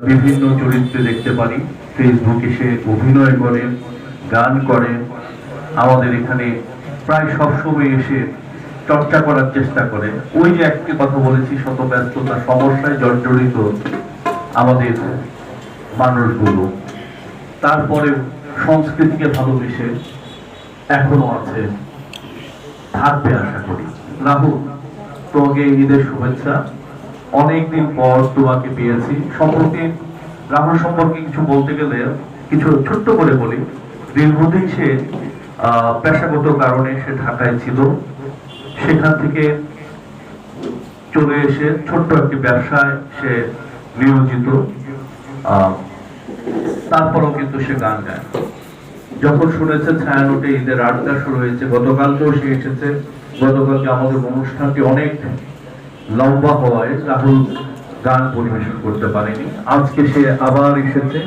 বিভিন্ন চরিত্রে দেখতে পারি। ফেসবুকে সে অভিনয় করে, গান করে, আমাদের এখানে প্রায় সবসময় এসে চর্চা করার চেষ্টা করে। ওই যে একটি কথা বলেছি, শত ব্যস্ততা সমস্যায় জর্জরিত আমাদের মানুষগুলো, তারপরে সংস্কৃতিকে ভালোবেসে এখনো আছে, থাকবে আশা করি। রাহুল, তোমাকে ঈদের শুভেচ্ছা। অনেকদিন পর তোমাকে পেয়েছি। সম্পর্কে রাহুল সম্পর্কে কিছু বলতে গেলে কিছু ছোট্ট করে বলি। দীর্ঘদিন সে পেশাগত কারণে সে ঢাকায় ছিল, সেখান থেকে চলে এসে ছোট্ট একটি ব্যবসায় সে নিয়োজিত। তারপরও কিন্তু সে গান গায়। যখন শুনেছে ছায়ানটে ঈদের আড্ডা শুরু হয়েছে, গতকালকেও সে এসেছে। গতকালকে আমাদের অনুষ্ঠানটি অনেক লম্বা হওয়ায় রাহুল গান পরিবেশন করতে পারেনি। আজকে সে আবার এসেছে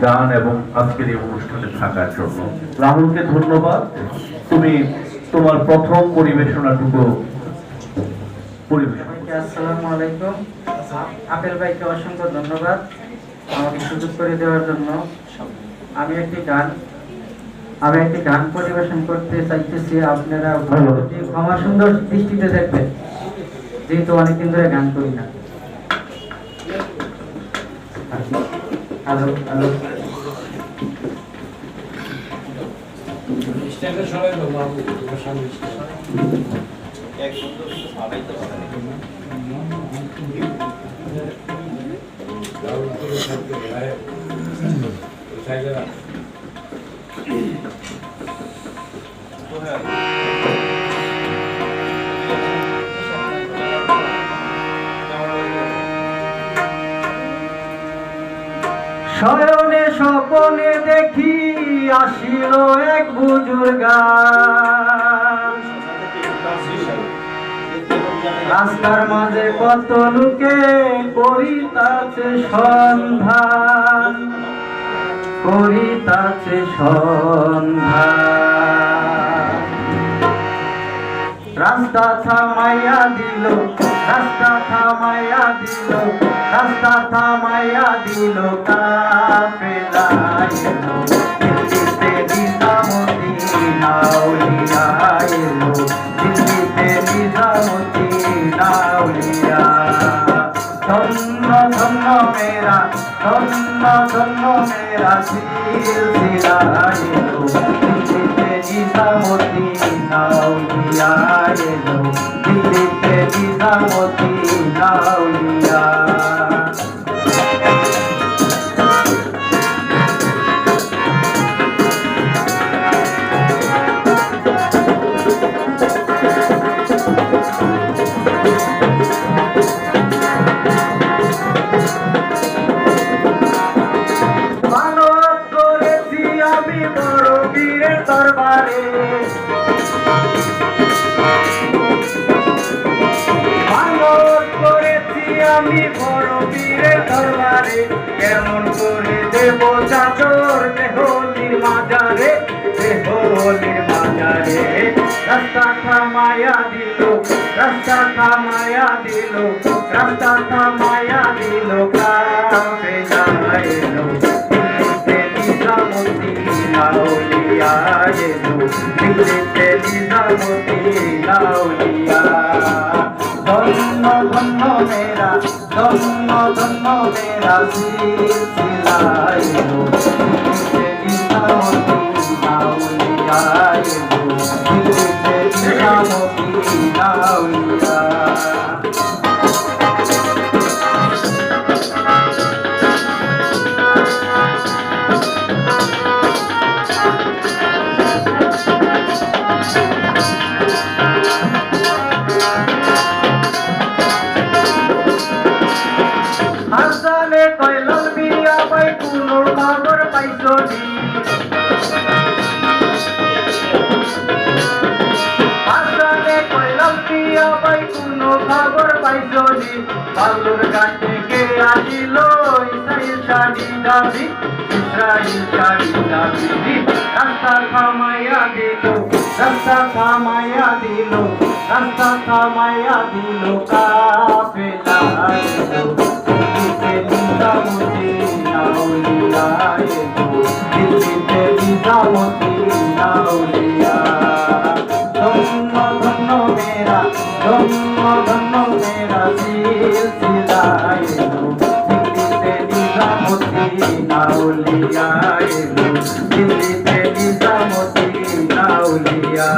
গান এবং আজকের এই অনুষ্ঠানে থাকার জন্য। রাহুলকে ধন্যবাদ। তুমি তোমার প্রথম পরিবেশনাটুকু পরিবেশন। আসসালামু আলাইকুম। আপেল ভাইকে অসংখ্য ধন্যবাদ আমাকে সুযোগ করে দেওয়ার জন্য। আমি একটি গান পরিবেশন করতে চাইতেছি। আপনারা ক্ষমা সুন্দর দৃষ্টিতে দেখবেন, যেহেতু অনেকদিন ধরে গান করি না। হ্যালো হ্যালো, সবাই শয়নে স্বপনে দেখি আসিল এক বুজুর্গ, রাস্তার মাঝে কত লোকে করিতাছে সন্ধান, করিতাছে সন্ধান। রাস্তা থামাইয়া দিল, রাস্তা থামাইয়া দিল, রাস্তা থামাইয়া দিল কাফেলা এলো। দিল্লিতে নিজামতি নাউলিয়া এলো, দিল্লিতে নিজামতি নাউলিয়া। ধন্য ধন্য মেরা, ধন্য ধন্য মেরা সিলসিলা এলো, দিল্লিতে নিজামতি নাউলিয়া এলো, দিল্লিতে নিজামতি নাউলিয়া। দরবারে মানত করেছি আমি বড় বীরের দরবারে। কেমন করে দেব চাদর দেহলির মাজারে, দেহলির মাজারে। রাস্তা থামাইয়া দিল, রাস্তা থামাইয়া দিল, রাস্তা থামাইয়া দিল কাফেলা এলো। দিল্লিতে নিজামতি নাউলিয়া এলো, দিল্লিতে নিজামতি নাউলিয়া। ধন্য ধন্য মেরা, ধন্য ধন্য মেরা সিলসিলা এলো, দিল্লিতে নিজামতি নাউলিয়া এলো, দিল্লিতে নিজামতি নাউলিয়া। হাসানে কইলাল বিয়া ভাই কোনো খবর পাইছো নি? হাসানে কইলাল বিয়া ভাই কোনো খবর পাইছো নি? বালুর ঘাট থেকে আসিল ইসরাইল শাড়ি দাবি, ইসরাইল শাড়ি দাবি। রাস্তা থামাইয়া দিল, রাস্তা থামাইয়া দিল, রাস্তা থামাইয়া দিল কাফেলা এলো। দিল্লিতে নিজামতি নিজামুদ্দিন আউলিয়া। ধন্য ধন্য মেরা সিলসিলা এলো, দিল্লিতে নিজামুদ্দিন আউলিয়া এলো, দিল্লিতে নিজামুদ্দিন আউলিয়া।